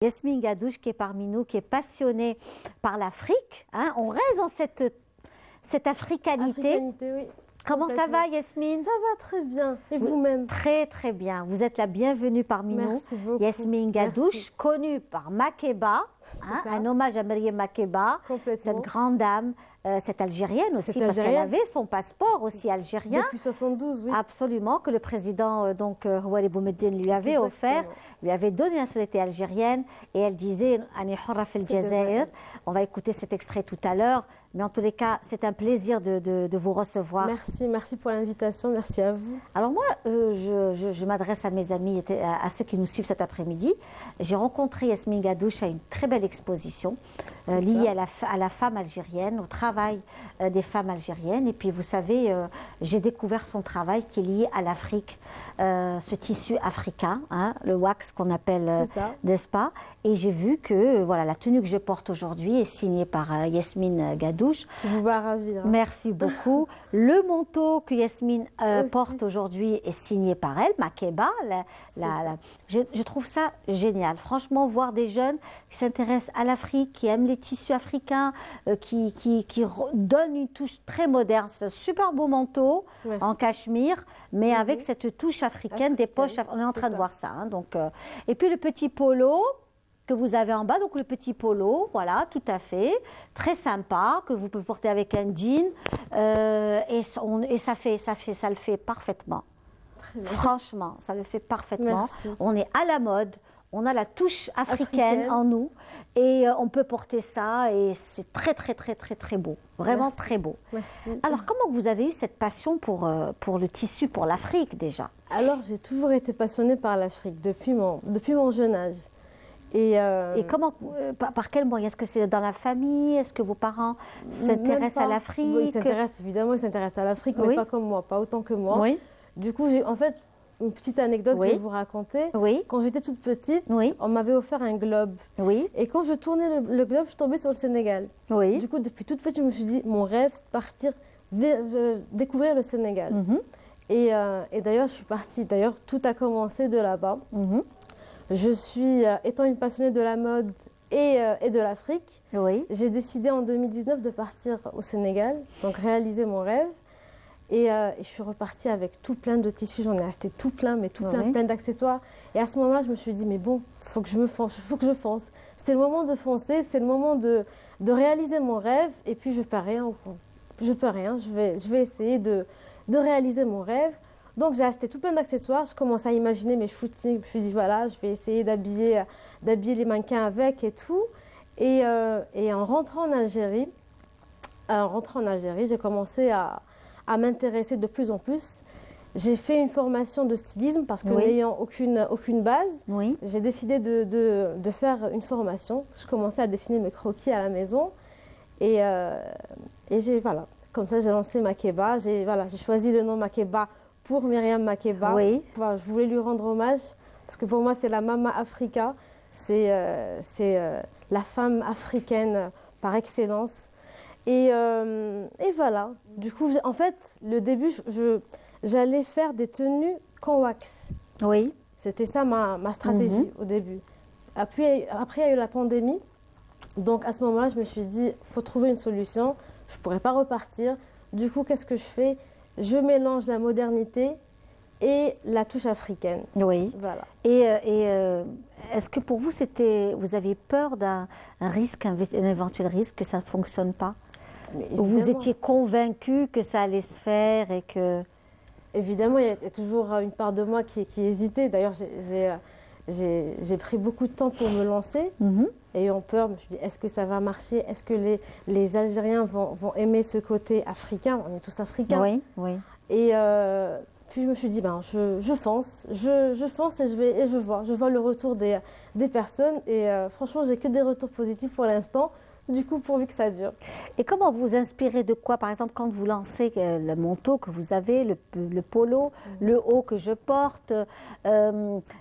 Yasmine Gadouche qui est parmi nous, qui est passionnée par l'Afrique. Hein. On reste dans cette africanité. Oui. Comment ça va, Yasmine? Ça va très bien. Et vous-même? Très, très bien. Vous êtes la bienvenue parmi Merci nous. beaucoup. Yasmine Gadouche, connue par Makeba, hein, un hommage à Maryam Makeba, cette grande dame. Cette Algérienne aussi, parce qu'elle avait son passeport aussi algérien. Depuis 72, oui. Absolument, que le président Houari Boumediene lui avait offert, lui avait donné la nationalité algérienne, et elle disait « Ani hurra fil Jazair ». On va écouter cet extrait tout à l'heure, mais en tous les cas, c'est un plaisir de vous recevoir. Merci pour l'invitation, merci à vous. Alors moi, je m'adresse à mes amis, à ceux qui nous suivent cet après-midi. J'ai rencontré Yasmine Gadouche à une très belle exposition liée à la femme algérienne, au travail des femmes algériennes. Et puis vous savez, j'ai découvert son travail qui est lié à l'Afrique, ce tissu africain, hein, le wax qu'on appelle, n'est-ce pas? Et j'ai vu que voilà, la tenue que je porte aujourd'hui est signée par Yasmine Gadouche. Qui vous va ravir. Hein. Merci beaucoup. Le manteau que Yasmine porte aujourd'hui est signé par elle, Makeba. Je trouve ça génial. Franchement, voir des jeunes qui s'intéressent à l'Afrique, qui aiment les tissus africains, qui donnent une touche très moderne. C'est un super beau manteau en cachemire, mais avec cette touche africaine, des poches. On est en train de voir ça. Hein, donc, et puis le petit polo que vous avez en bas, donc le petit polo, voilà, tout à fait, très sympa, que vous pouvez porter avec un jean, et ça le fait parfaitement. Franchement, ça le fait parfaitement. Merci. On est à la mode, on a la touche africaine en nous, et on peut porter ça, et c'est très, très, très, très, très beau. Vraiment très beau. Merci. Alors, comment vous avez eu cette passion pour le tissu, pour l'Afrique déjà? Alors, j'ai toujours été passionnée par l'Afrique, depuis mon jeune âge. Et comment, par quel moyen? Est-ce que c'est dans la famille? Est-ce que vos parents s'intéressent à l'Afrique? Oui, ils s'intéressent à l'Afrique, mais pas comme moi, pas autant que moi. Oui. Du coup, en fait, une petite anecdote que je vais vous raconter. Oui. Quand j'étais toute petite, on m'avait offert un globe. Oui. Et quand je tournais le globe, je tombais sur le Sénégal. Oui. Du coup, depuis toute petite, je me suis dit, mon rêve, c'est de partir découvrir le Sénégal. Et d'ailleurs, je suis partie. D'ailleurs, tout a commencé de là-bas. Je suis, étant une passionnée de la mode et de l'Afrique, j'ai décidé en 2019 de partir au Sénégal, donc réaliser mon rêve. Et je suis repartie avec tout plein de tissus. J'en ai acheté tout plein, mais tout plein d'accessoires. Et à ce moment-là, je me suis dit, mais bon, il faut que je fonce. C'est le moment de foncer, c'est le moment de réaliser mon rêve. Et puis, je ne peux rien. Je vais essayer de réaliser mon rêve. Donc, j'ai acheté tout plein d'accessoires. Je commence à imaginer mes shootings. Je me suis dit, voilà, je vais essayer d'habiller les mannequins avec et tout. Et en rentrant en Algérie, j'ai commencé à m'intéresser de plus en plus. J'ai fait une formation de stylisme parce que n'ayant aucune base, j'ai décidé de faire une formation. Je commençais à dessiner mes croquis à la maison. Et voilà, comme ça, j'ai lancé Makeba. J'ai choisi le nom Makeba pour Myriam Makeba. Voilà, je voulais lui rendre hommage parce que pour moi, c'est la Mama Africa. C'est la femme africaine par excellence. Et voilà. Du coup, en fait, le début, j'allais faire des tenues qu'en wax. Oui. C'était ça ma stratégie au début. Après, il y a eu la pandémie. Donc, à ce moment-là, je me suis dit, il faut trouver une solution. Je ne pourrais pas repartir. Du coup, qu'est-ce que je fais? Je mélange la modernité et la touche africaine. Oui. Voilà. Et est-ce que pour vous, vous aviez peur d'un risque, un éventuel risque que ça ne fonctionne pas? Vous étiez convaincu que ça allait se faire et que... Évidemment, il y a toujours une part de moi qui hésitait. D'ailleurs, j'ai pris beaucoup de temps pour me lancer. Ayant peur, je me suis dit, est-ce que ça va marcher? Est-ce que les Algériens vont aimer ce côté africain? On est tous africains. Oui. Et puis, je me suis dit, je fonce. Je fonce et je vois. Je vois le retour des personnes. Et franchement, j'ai que des retours positifs pour l'instant. Du coup, pourvu que ça dure. Et comment vous inspirez de quoi? Par exemple, quand vous lancez le manteau que vous avez, le polo, le haut que je porte,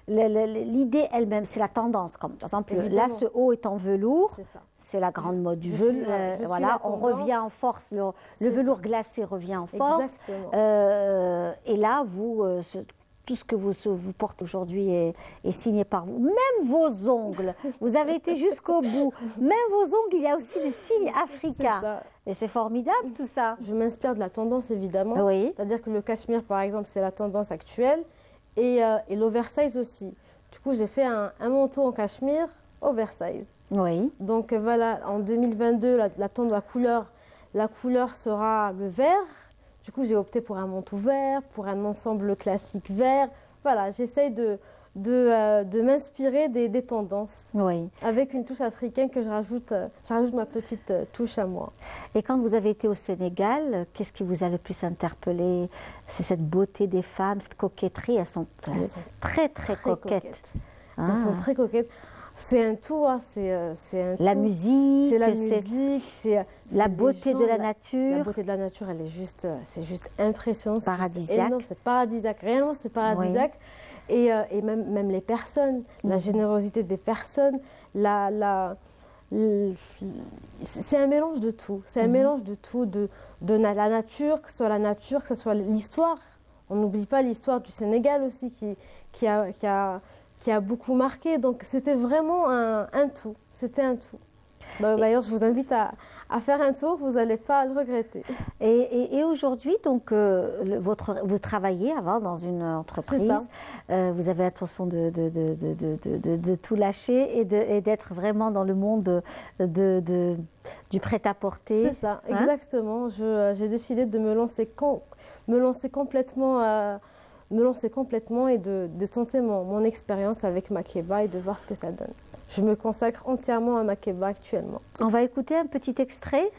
l'idée elle-même, c'est la tendance. Comme, par exemple, là, ce haut est en velours. C'est la grande mode du velours. Voilà, on revient en force. Le velours glacé revient en force. Exactement. Et là, tout ce que vous portez aujourd'hui est signé par vous. Même vos ongles, vous avez été jusqu'au bout. Même vos ongles, il y a aussi des signes africains. Et c'est formidable tout ça. Je m'inspire de la tendance évidemment. Oui. C'est-à-dire que le cachemire par exemple, c'est la tendance actuelle et l'oversize aussi. Du coup, j'ai fait un manteau en cachemire oversize. Oui. Donc voilà, en 2022, la couleur sera le vert. Du coup, j'ai opté pour un manteau vert, pour un ensemble classique vert. Voilà, j'essaye de m'inspirer des tendances. Oui. Avec une touche africaine que je rajoute ma petite touche à moi. Et quand vous avez été au Sénégal, qu'est-ce qui vous a le plus interpellé? C'est cette beauté des femmes, cette coquetterie. Elles sont très coquettes. Ah. Elles sont très coquettes. C'est un tout, hein. C'est un la tout. musique, c'est la musique, c'est la beauté de la nature. La beauté de la nature, elle est c'est juste impressionnant. Paradisiaque. C'est paradisiaque. Réellement, c'est paradisiaque. Oui. Et même les personnes, la générosité des personnes, c'est un mélange de tout. C'est un mélange de tout, de la nature, que ce soit la nature, que ce soit l'histoire. On n'oublie pas l'histoire du Sénégal aussi qui a beaucoup marqué. Donc c'était vraiment un tout. C'était un tout. D'ailleurs, je vous invite à faire un tour, vous n'allez pas le regretter. Et aujourd'hui, donc, vous travaillez avant dans une entreprise. Vous avez l'intention de tout lâcher et d'être vraiment dans le monde du prêt-à-porter. C'est ça, exactement. J'ai décidé de me lancer complètement et de tenter mon expérience avec Makeba et de voir ce que ça donne. Je me consacre entièrement à Makeba actuellement. On va écouter un petit extrait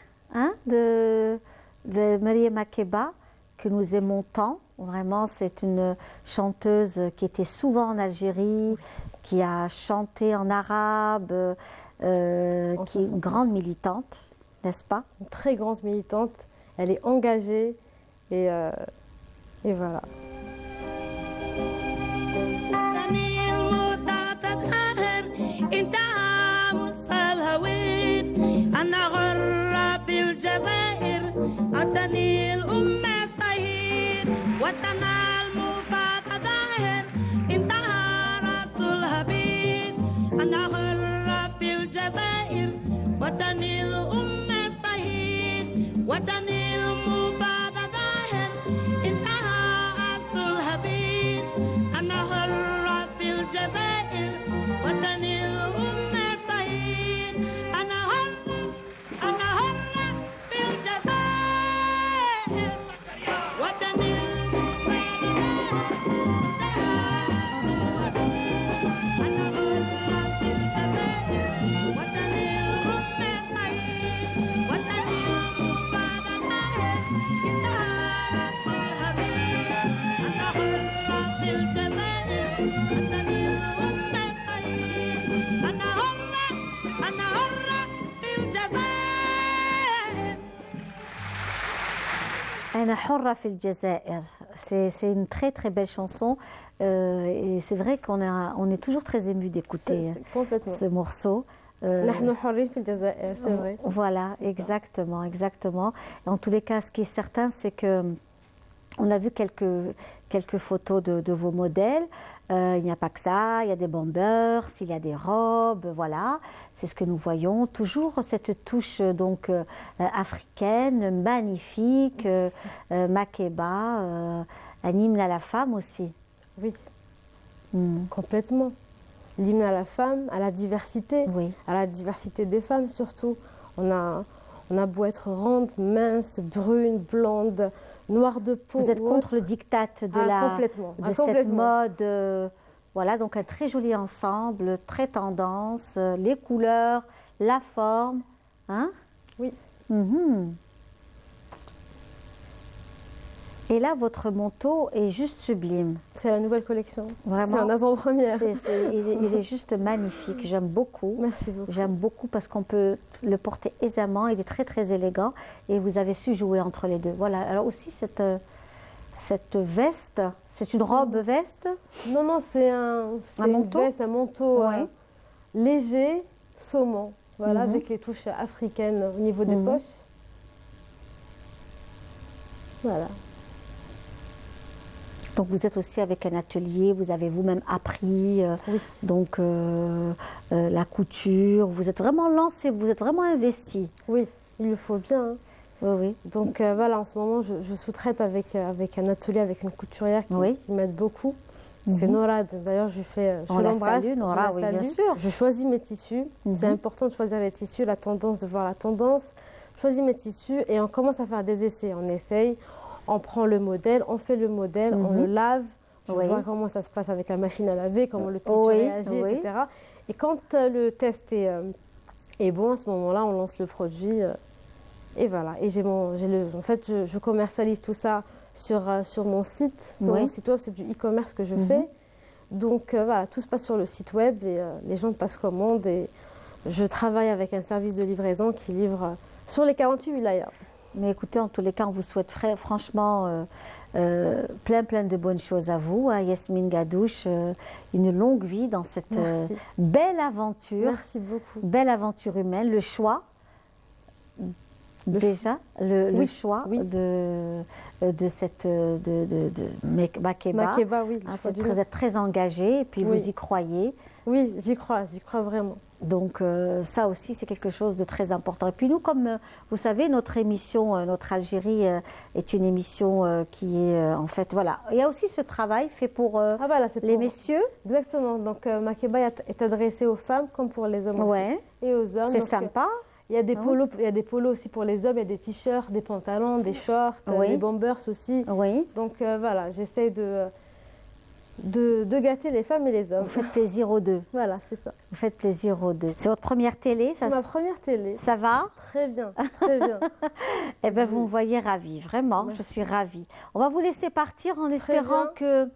de Maria Makeba que nous aimons tant. Vraiment, c'est une chanteuse qui était souvent en Algérie, qui a chanté en arabe, qui est une grande militante, n'est-ce pas? Une très grande militante. Elle est engagée et voilà. انتهى وصل هويت أنا غرة في الجزائر أتني الأمة سعيد وطنا المفاضة ظاهر انتهى رسول هبيد أنا غرة في الجزائر وطني الأمة سعيد وطني المفاضة ظاهر انتهى رسول هبيد أنا غرة في الجزائر وطني الأمة سعيد أنا هرة في الجزائر وطني أنا حرة في الجزائر. C'est une très très belle chanson et c'est vrai on est toujours très ému d'écouter ce morceau. نحن حرين في الجزائر, c'est vrai. Voilà, exactement. En tous les cas, ce qui est certain, c'est que on a vu quelques photos de vos modèles. Il n'y a pas que ça, il y a des bombers, il y a des robes, voilà. C'est ce que nous voyons. Toujours cette touche donc africaine, magnifique, Makeba, un hymne à la femme aussi. Oui, complètement. L'hymne à la femme, à la diversité, à la diversité des femmes surtout. On a beau être ronde, mince, brune, blonde, noire de peau. Vous êtes contre le diktat de cette mode. Voilà, donc un très joli ensemble, très tendance, les couleurs, la forme. Hein? Oui. Et là, votre manteau est juste sublime. C'est la nouvelle collection. Vraiment. C'est en avant-première. Il est juste magnifique. J'aime beaucoup. Merci beaucoup. J'aime beaucoup parce qu'on peut le porter aisément. Il est très, très élégant. Et vous avez su jouer entre les deux. Voilà. Alors aussi, cette veste, c'est une robe veste? Non, c'est manteau. Un manteau léger, saumon. Voilà, avec les touches africaines au niveau des poches. Voilà. Donc vous êtes aussi avec un atelier, vous avez vous-même appris Oui. donc la couture, vous êtes vraiment lancé, vous êtes vraiment investi. Oui, il le faut bien, hein. Oui, oui. Donc voilà, en ce moment, je sous-traite avec un atelier, avec une couturière qui m'aide beaucoup. C'est Nora, d'ailleurs, je l'embrasse. Salue, Nora, oui, bien sûr. Je choisis mes tissus. C'est important de choisir les tissus, la tendance, de voir la tendance. Je choisis mes tissus et on commence à faire des essais. On essaye, on prend le modèle, on fait le modèle, on le lave. Je vois comment ça se passe avec la machine à laver, comment le tissu réagit, etc. Et quand le test est bon, à ce moment-là, on lance le produit. Et voilà. Et en fait, je commercialise tout ça sur mon site. Sur mon site web, c'est du e-commerce que je fais. Donc voilà, tout se passe sur le site web et les gens passent commande. Et je travaille avec un service de livraison qui livre sur les 48 wilayas. Mais écoutez, en tous les cas, on vous souhaite franchement plein de bonnes choses à vous, hein, Yasmine Gadouche, une longue vie dans cette belle aventure. Merci beaucoup. Belle aventure humaine, le choix. Déjà, le choix de cette Makeba. Makeba, oui. Vous êtes très engagé et puis vous y croyez. Oui, j'y crois vraiment. Donc ça aussi, c'est quelque chose de très important. Et puis nous, comme vous savez, notre émission, notre Algérie est une émission qui est en fait, voilà. Il y a aussi ce travail fait pour les messieurs. Exactement. Donc Makeba est adressé aux femmes comme pour les hommes aussi. Et aux hommes. C'est sympa. Il y a des polos aussi pour les hommes, il y a des t-shirts, des pantalons, des shorts, des bombers aussi. Oui. Donc voilà, j'essaie de gâter les femmes et les hommes. Vous faites plaisir aux deux. Voilà, c'est ça. Vous faites plaisir aux deux. C'est votre première télé, ça? C'est ma première télé. Ça va? Très bien, très bien. Eh bien, vous me voyez ravie, vraiment, je suis ravie. On va vous laisser partir en espérant que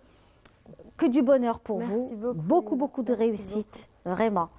du bonheur pour vous. Beaucoup. Beaucoup de réussite, vraiment.